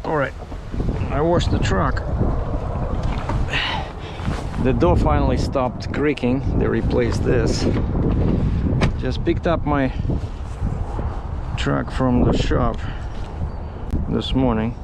All right, I washed the truck. The door finally stopped creaking. They replaced this. Just picked up my truck from the shop this morning.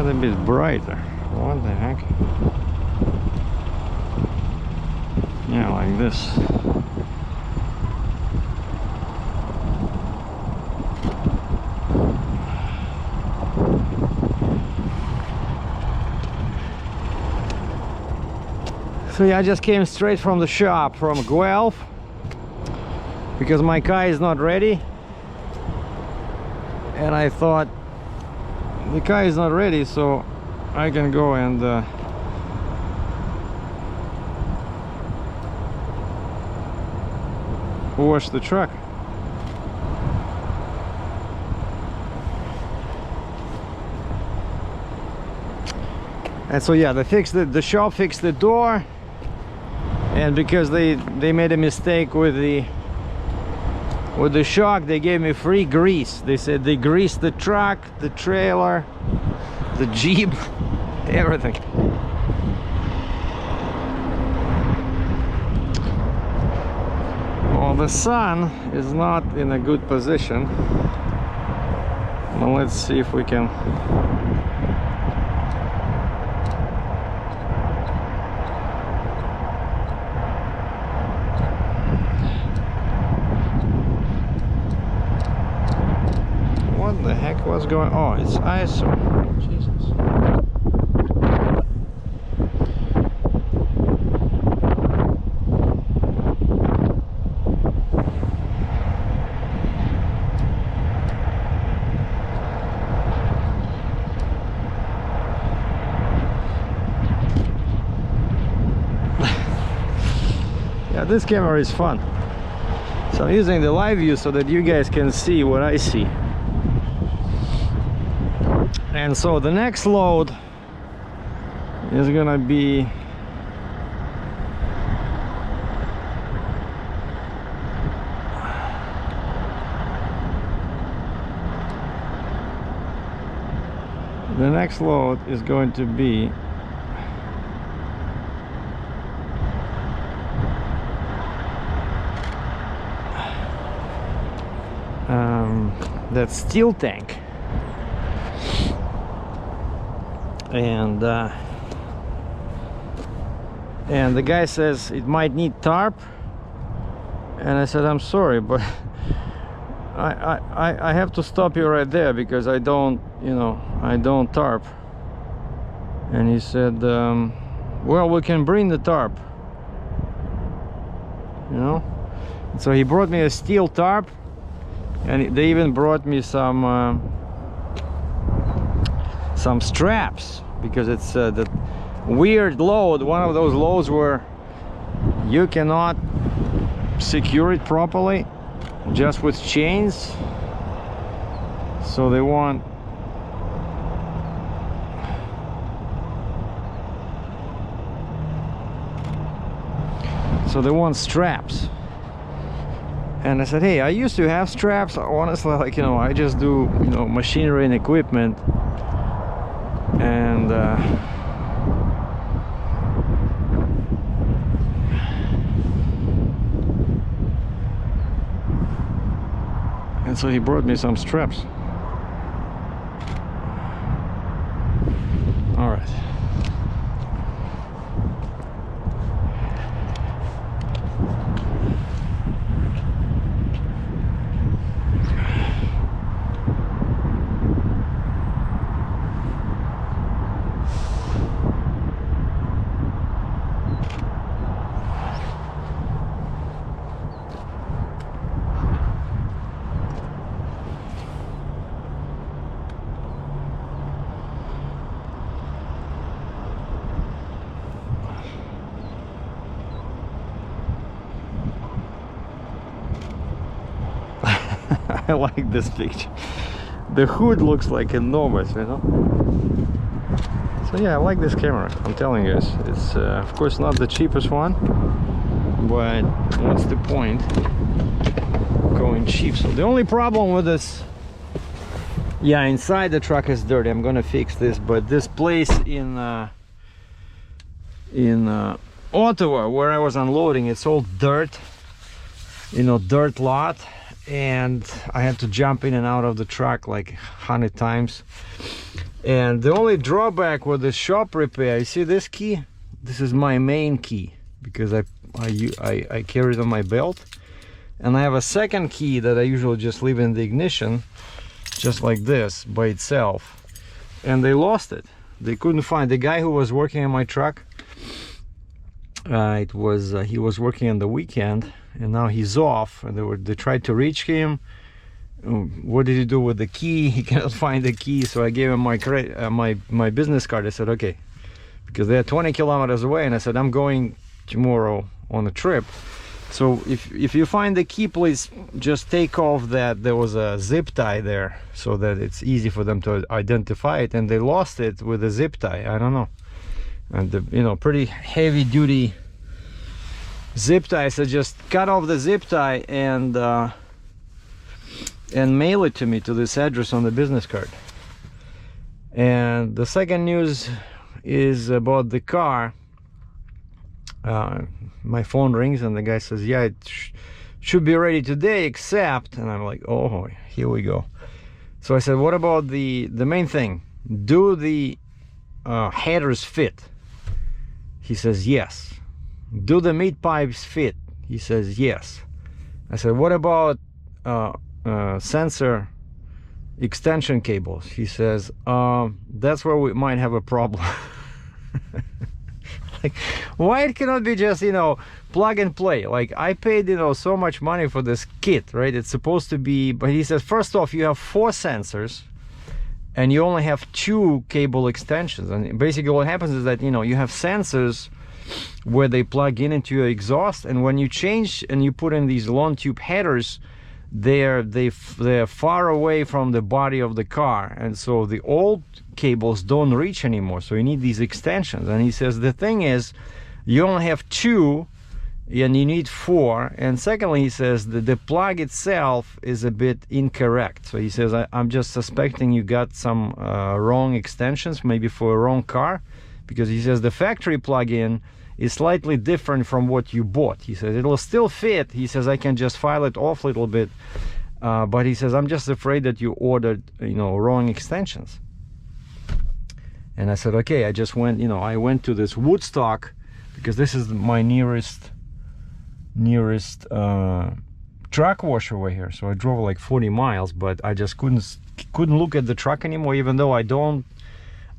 A bit brighter. What the heck? Yeah, like this. So yeah, I just came straight from the shop from Guelph because my car is not ready, and I thought the car is not ready, so I can go and wash the truck. And so yeah, the shop fixed the door, and because they made a mistake with the shock, they gave me free grease. They said they greased the truck, the trailer, the Jeep, everything. Well, the sun is not in a good position. Well, let's see if we can what's going on? Oh, it's ISO. Jesus. Yeah, this camera is fun. So I'm using the live view so that you guys can see what I see. And so the next load is gonna be going to be that steel tank. And the guy says it might need tarp, and I said, I'm sorry, but I have to stop you right there because I don't tarp. And he said, well, we can bring the tarp, so he brought me a steel tarp, and they even brought me some straps, because it's the weird load, one of those loads where you cannot secure it properly just with chains. So they want straps. And I said, hey, I used to have straps. Honestly, I just do machinery and equipment. And so he brought me some straps. All right. I like this picture. The hood looks like enormous, you know. So yeah, I like this camera. I'm telling you, it's of course not the cheapest one, but what's the point going cheap? So the only problem with this, yeah, inside the truck is dirty. I'm gonna fix this, but this place in Ottawa where I was unloading, it's all dirt, you know, dirt lot, and I had to jump in and out of the truck like 100 times. And the only drawback with the shop repair, you see this key? This is my main key because I carry it on my belt, and I have a second key that I usually just leave in the ignition, just like this by itself. And they lost it. They couldn't find the guy who was working on my truck. He was working on the weekend, and now he's off, and they tried to reach him. What did he do with the key? He cannot find the key. So I gave him my business card. I said, okay, because they're 20 kilometers away, and I said, I'm going tomorrow on a trip, so if you find the key, please just take off that there was a zip tie there, so that it's easy for them to identify it. And they lost it with a zip tie. I don't know, and the, you know, pretty heavy duty zip tie. So just cut off the zip tie and mail it to me to this address on the business card. And the second news is about the car. My phone rings and the guy says, yeah, it should be ready today, except, and I'm like, oh, here we go. So I said, what about the main thing? Do the headers fit? He says, yes. Do the mid pipes fit? He says, yes. I said, what about sensor extension cables? He says, that's where we might have a problem. Like, why it cannot be just, you know, plug and play? Like, I paid, you know, so much money for this kit, right? It's supposed to be, but he says, first off, you have 4 sensors and you only have 2 cable extensions. And basically what happens is that, you know, you have sensors where they plug in into your exhaust, and when you change and you put in these long tube headers, they're far away from the body of the car, and so the old cables don't reach anymore, so you need these extensions. And he says the thing is, you only have 2 and you need 4. And secondly, he says that the plug itself is a bit incorrect. So he says, I'm just suspecting you got some wrong extensions, maybe for a wrong car, because he says the factory plug-in is slightly different from what you bought. He says it'll still fit. He says I can just file it off a little bit, but he says I'm just afraid that you ordered, you know, wrong extensions. And I said, okay. I just went, you know, I went to this Woodstock, because this is my nearest truck wash over here. So I drove like 40 miles, but I just couldn't look at the truck anymore, even though I don't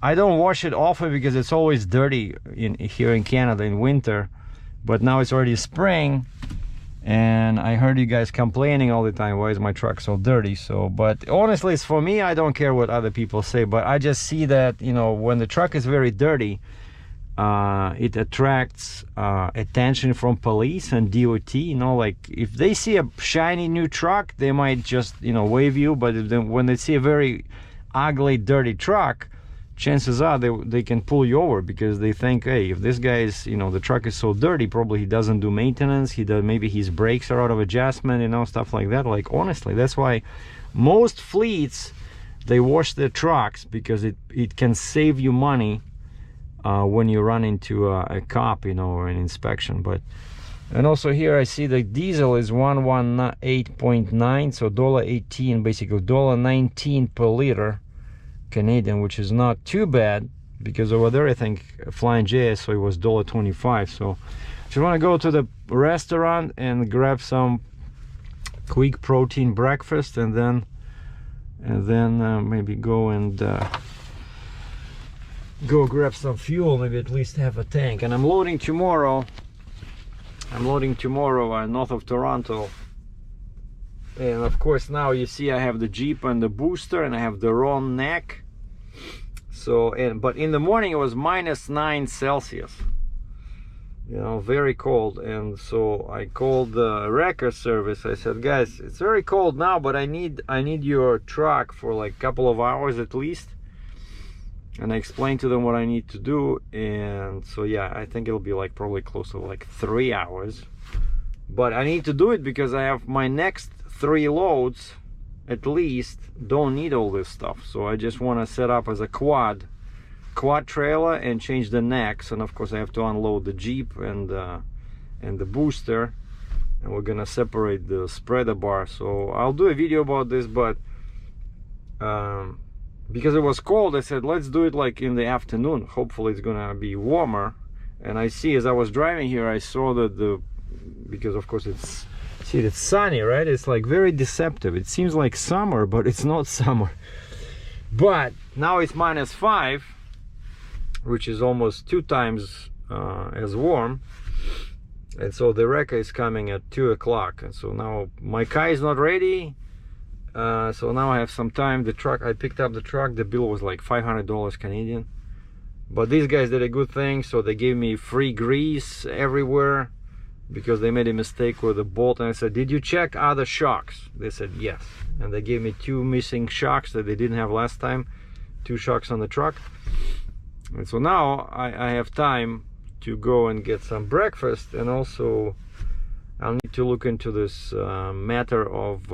wash it often because it's always dirty here in Canada in winter. But now it's already spring, and I heard you guys complaining all the time, why is my truck so dirty? So, but honestly, it's for me, I don't care what other people say, but I just see that, you know, when the truck is very dirty, it attracts attention from police and DOT. You know, like if they see a shiny new truck, they might just, you know, wave you, but then when they see a very ugly, dirty truck, chances are they can pull you over, because they think, hey, if this guy is, you know, the truck is so dirty, probably he doesn't do maintenance, maybe his brakes are out of adjustment, you know, stuff like that. Like, honestly, that's why most fleets, they wash their trucks, because it can save you money when you run into a cop, you know, or an inspection. But, and also here I see the diesel is 118.9, so $1.18, basically $1.19 per liter Canadian, which is not too bad, because over there I think Flying J, so it was $1.25. So if you want to go to the restaurant and grab some quick protein breakfast, and then maybe go and go grab some fuel, maybe at least have a tank. And I'm loading tomorrow north of Toronto. And of course now you see I have the Jeep and the booster, and I have the wrong neck. So, but in the morning it was -9 Celsius. you know, very cold. And so I called the wrecker service. I said, guys, it's very cold now, but I need your truck for like a couple of hours at least. And I explained to them what I need to do. And so yeah, I think it'll be like probably close to like 3 hours, but I need to do it because I have my next 3 loads at least don't need all this stuff. So I just want to set up as a quad trailer and change the necks. And of course I have to unload the Jeep and the booster, and we're gonna separate the spreader bar. So I'll do a video about this, but because it was cold, I said let's do it like in the afternoon. Hopefully it's gonna be warmer. And I see, as I was driving here, I saw that because of course it's sunny, right? It's like very deceptive. It seems like summer, but it's not summer. But now it's -5, which is almost 2 times as warm. And so the wrecker is coming at 2 o'clock. And so now my car is not ready. So now I have some time. The truck, I picked up the truck. The bill was like $500 Canadian. But these guys did a good thing. So they gave me free grease everywhere, because they made a mistake with the bolt. And I said, did you check other shocks? They said yes. And they gave me 2 missing shocks that they didn't have last time. 2 shocks on the truck. And so now I have time to go and get some breakfast. And also I'll need to look into this matter of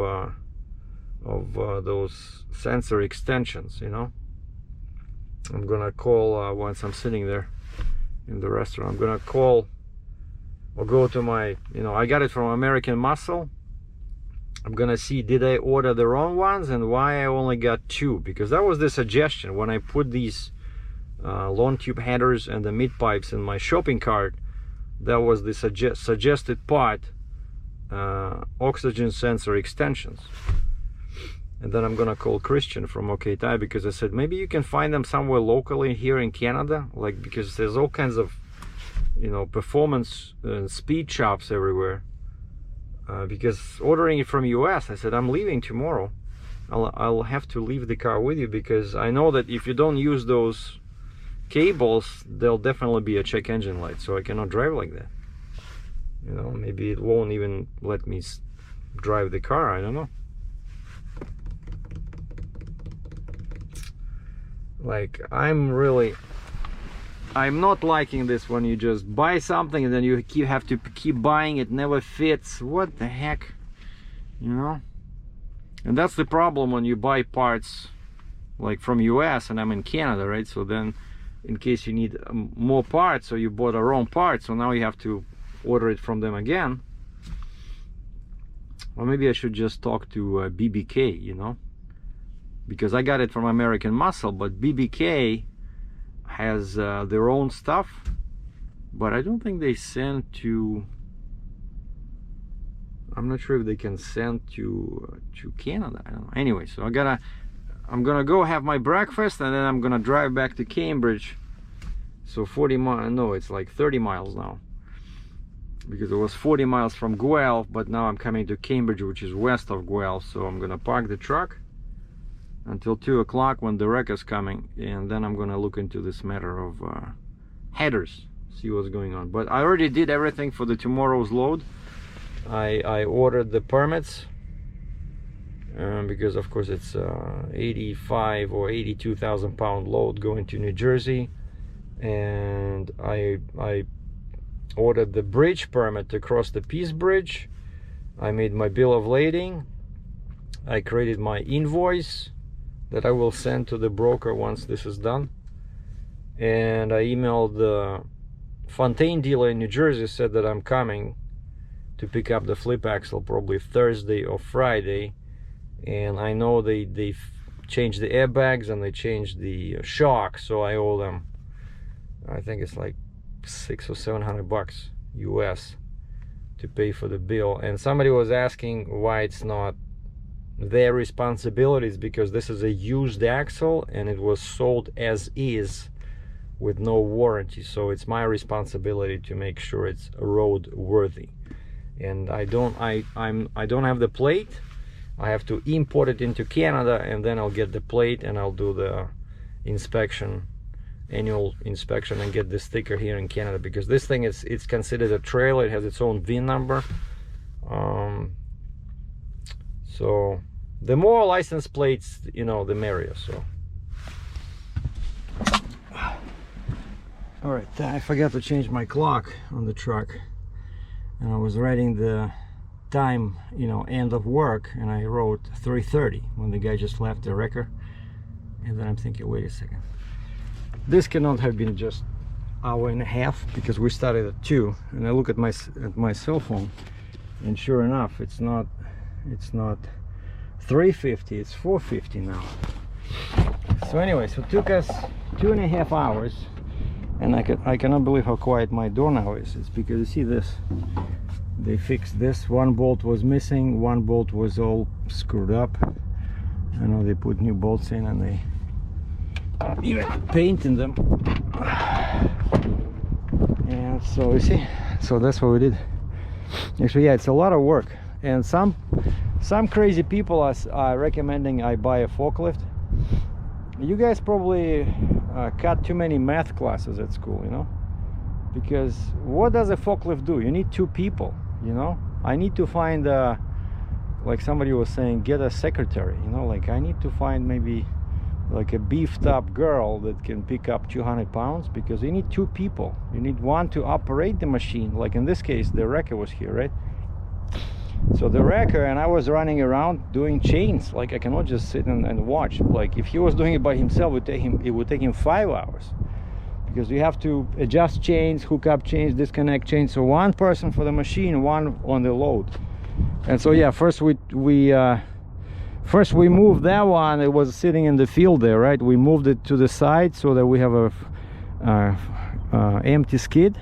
those sensor extensions, you know. I'm gonna call once I'm sitting there in the restaurant. I'm gonna call or go to my, you know, I got it from American Muscle. I'm gonna see, did I order the wrong ones and why I only got 2, because that was the suggestion when I put these long tube headers and the mid pipes in my shopping cart. That was the suggested part, oxygen sensor extensions. And then I'm gonna call Christian from OK Tire, because I said maybe you can find them somewhere locally here in Canada, like, because there's all kinds of, you know, performance and speed shops everywhere. Because ordering it from US, I said I'm leaving tomorrow. I'll have to leave the car with you, because I know that if you don't use those cables, there'll definitely be a check engine light. So I cannot drive like that. You know, maybe it won't even let me drive the car. I don't know. Like, I'm not liking this when you just buy something and then you have to keep buying. It never fits. What the heck, you know? And that's the problem when you buy parts like from US and I'm in Canada, right? So then in case you need more parts, or you bought a wrong part, so now you have to order it from them again. Or maybe I should just talk to BBK, you know, because I got it from American Muscle, but BBK has their own stuff, but I don't think they send to, I'm not sure if they can send to Canada. I don't know. Anyway, so I'm gonna go have my breakfast, and then I'm gonna drive back to Cambridge. So 40 miles, no, it's like 30 miles now, because it was 40 miles from Guelph, but now I'm coming to Cambridge, which is west of Guelph. So I'm gonna park the truck until 2 o'clock when the wrecker's coming, and then I'm gonna look into this matter of headers, see what's going on. But I already did everything for the tomorrow's load. I ordered the permits, because of course it's 85 or 82,000 pound load going to New Jersey. And I ordered the bridge permit to cross the Peace Bridge. I made my bill of lading. I created my invoice that I will send to the broker once this is done. And I emailed the Fontaine dealer in New Jersey, said that I'm coming to pick up the flip axle probably Thursday or Friday. And I know they changed the airbags and they changed the shock, so I owe them, I think it's like $600 or $700 US to pay for the bill. And somebody was asking why it's not their responsibilities, because this is a used axle and it was sold as is with no warranty. So it's my responsibility to make sure it's road worthy. And I don't have the plate. I have to import it into Canada, and then I'll get the plate and I'll do the inspection annual inspection and get this sticker here in Canada, because this thing is, it's considered a trailer. It has its own VIN number. So the more license plates, you know, the merrier. So all right, I forgot to change my clock on the truck, and I was writing the time, you know, end of work, and I wrote 3:30 when the guy just left the wrecker. And then I'm thinking, wait a second, this cannot have been just hour and a half, because we started at 2. And I look at my cell phone, and sure enough, it's not 3:50, it's 4:50 now. So anyway, so it took us 2.5 hours, and I cannot believe how quiet my door now is. It's because you see this, they fixed this. One bolt was missing, one bolt was all screwed up. I know they put new bolts in, and they even painted them. And so you see, so that's what we did. Actually, yeah, it's a lot of work, and some crazy people are recommending I buy a forklift. You guys probably cut too many math classes at school, you know, because what does a forklift do? You need 2 people, you know. I need to find like somebody was saying, get a secretary, you know, like I need to find maybe like a beefed up girl that can pick up 200 pounds, because you need 2 people. You need one to operate the machine, like in this case the wrecker was here, right? So the wrecker, and I was running around doing chains. Like I cannot just sit and watch. Like if he was doing it by himself, it would take him 5 hours, because you have to adjust chains, hook up chains, disconnect chains. So one person for the machine, one on the load. And so yeah, first we moved that one. It was sitting in the field there, right? We moved it to the side so that we have a empty skid.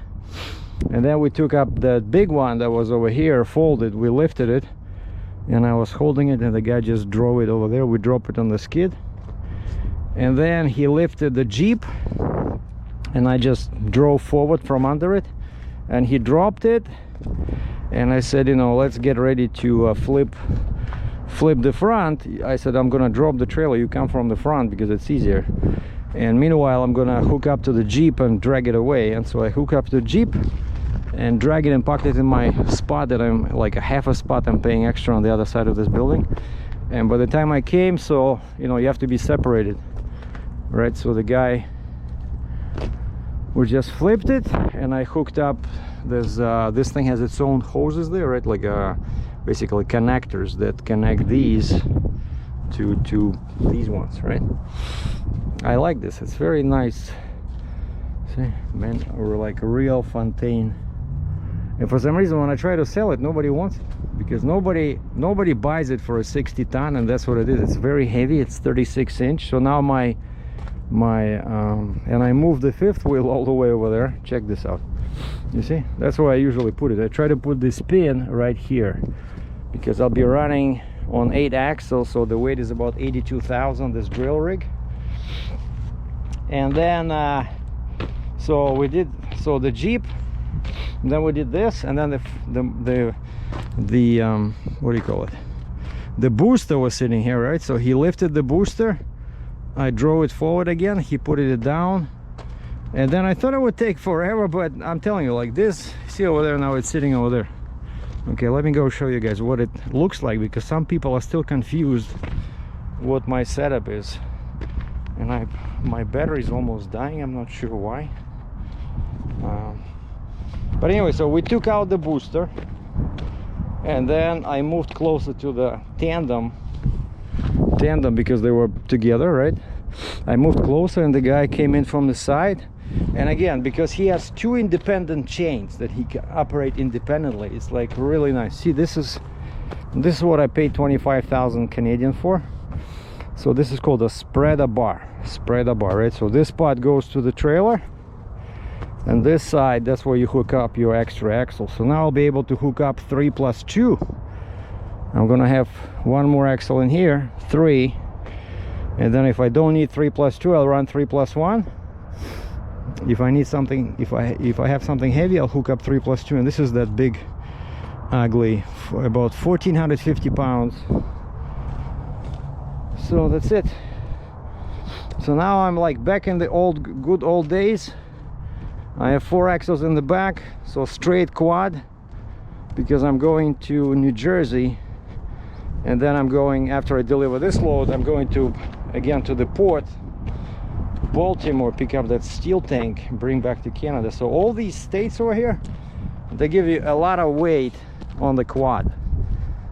And then we took up that big one that was over here, folded. We lifted it, and I was holding it, and the guy just drove it over there. We dropped it on the skid, and then he lifted the Jeep, and I just drove forward from under it, and he dropped it. And I said, you know, let's get ready to flip the front. I said, I'm gonna drop the trailer, you come from the front because it's easier, and meanwhile I'm gonna hook up to the Jeep and drag it away. And so I hook up to the Jeep and drag it and park it in my spot that I'm like a half a spot I'm paying extra on the other side of this building. And by the time I came, so you know, you have to be separated, right? So the guy, we just flipped it, and I hooked up this thing has its own hoses there, right? Like basically connectors that connect these to these ones, right? I like this, it's very nice. See, man, or like a real Fontaine. And for some reason when I try to sell it, nobody wants it, because nobody buys it for a 60 ton, and that's what it is. It's very heavy, it's 36 inch. So now my and I moved the 5th wheel all the way over there. Check this out. You see, that's where I usually put it. I try to put this pin right here, because I'll be running on 8 axles, so the weight is about 82,000, this drill rig. And then so the Jeep, and then we did this, and then the what do you call it, the booster was sitting here, right? So he lifted the booster, I drove it forward again, he put it down, and then I thought it would take forever, but I'm telling you, like this, see over there, now it's sitting over there. Okay, let me go show you guys what it looks like, because some people are still confused what my setup is. And my battery is almost dying, I'm not sure why. But anyway, so we took out the booster, and then I moved closer to the tandem because they were together, right? I moved closer, and the guy came in from the side. And again, because he has 2 independent chains that he can operate independently, it's like really nice. See, this is what I paid 25,000 Canadian for. So this is called a spreader bar, right? So this part goes to the trailer, and this side, that's where you hook up your extra axle. So now I'll be able to hook up 3 plus 2. I'm gonna have 1 more axle in here, 3, and then if I don't need 3 plus 2, I'll run 3 plus 1. If I need something, if I have something heavy, I'll hook up 3 plus 2. And this is that big ugly, about 1,450 pounds. So that's it. So now I'm like back in the good old days. I have 4 axles in the back, so straight quad, because I'm going to New Jersey, and then I'm going, after I deliver this load, I'm going to again to the port, Baltimore, pick up that steel tank, bring back to Canada. So all these states over here, they give you a lot of weight on the quad,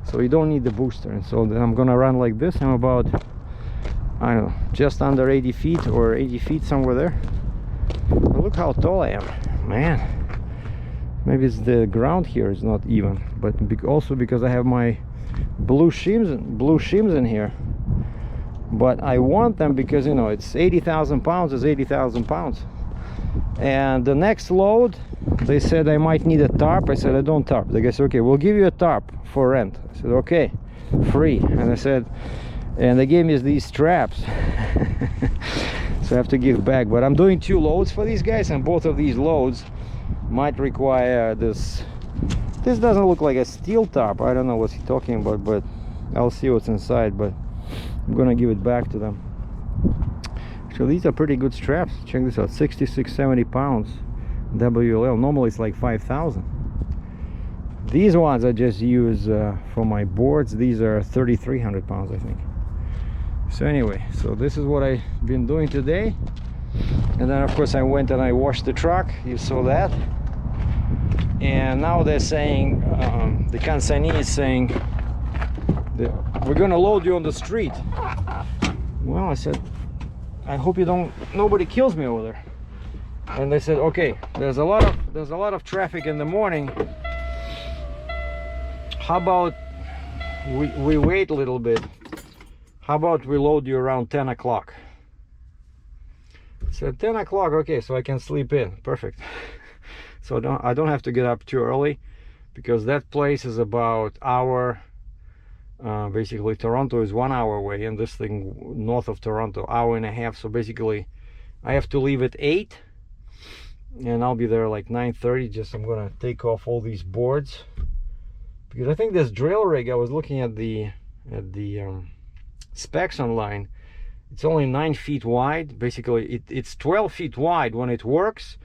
so you don't need the booster. And so then I'm gonna run like this. I'm about, I don't know, just under 80 feet or 80 feet, somewhere there. But look how tall I am, man. Maybe it's the ground here is not even, but also because I have my blue shims in here. But I want them because, you know, it's 80,000 pounds is 80,000 pounds. And the next load, they said I might need a tarp. I said I don't tarp. The guy said, okay, we'll give you a tarp for rent. I said, okay, free. And I said, and they gave me these straps. So I have to give back. But I'm doing 2 loads for these guys, and both of these loads might require this. This doesn't look like a steel tarp. I don't know what he's talking about, but I'll see what's inside. But I'm gonna give it back to them. So these are pretty good straps. Check this out, 66-70 pounds WLL. Normally it's like 5,000. These ones I just use for my boards. These are 3,300 pounds, I think. So anyway, so this is what I've been doing today. And then of course I went and I washed the truck. You saw that. And now they're saying, the consignee is saying, we're gonna load you on the street. Well, I said, I hope nobody kills me over there. And they said, okay, there's a lot of traffic in the morning. How about we wait a little bit? How about we load you around 10 o'clock? I said 10 o'clock, okay, so I can sleep in. Perfect. So I don't have to get up too early, because that place is about hour. Basically Toronto is 1 hour away, and this thing north of Toronto, hour and a half. So basically I have to leave at 8, and I'll be there like 9:30. Just I'm gonna take off all these boards, because I think this drill rig, I was looking at the specs online, it's only 9 feet wide. Basically it's 12 feet wide when it works,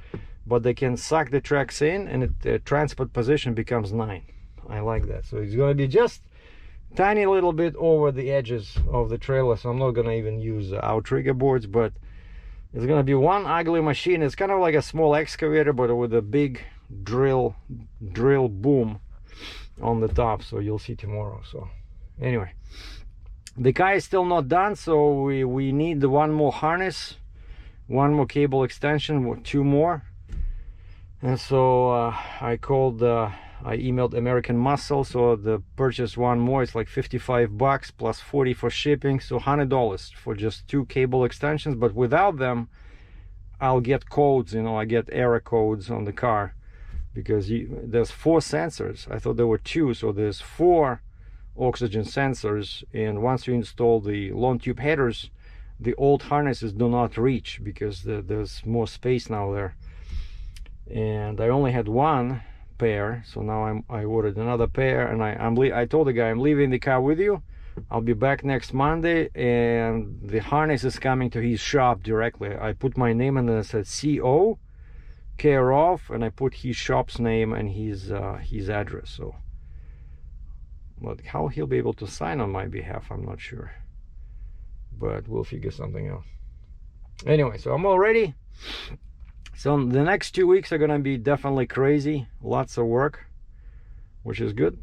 but they can suck the tracks in, and the transport position becomes 9. I like that. So it's gonna be just tiny little bit over the edges of the trailer, so I'm not gonna even use outrigger boards, but it's gonna be one ugly machine. It's kind of like a small excavator, but with a big drill boom on the top. So you'll see tomorrow. So anyway, the car is still not done, so we need the 1 more harness, 1 more cable extension, 2 more. And so I emailed American Muscle, so the purchase 1 more. It's like $55 plus 40 for shipping, so $100 for just 2 cable extensions. But without them, I'll get codes, you know, I get error codes on the car, because there's 4 sensors. I thought there were 2, so there's 4 oxygen sensors. And once you install the long tube headers, the old harnesses do not reach, because there's more space now there. And I only had 1 pair, so now I ordered another pair, and I told the guy, I'm leaving the car with you. I'll be back next Monday, and the harness is coming to his shop directly. I put my name and then it said CO, care of, and I put his shop's name and his address. So, but how he'll be able to sign on my behalf, I'm not sure, but we'll figure something out. Anyway, so I'm all ready. So the next 2 weeks are gonna be definitely crazy, lots of work, which is good.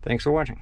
Thanks for watching.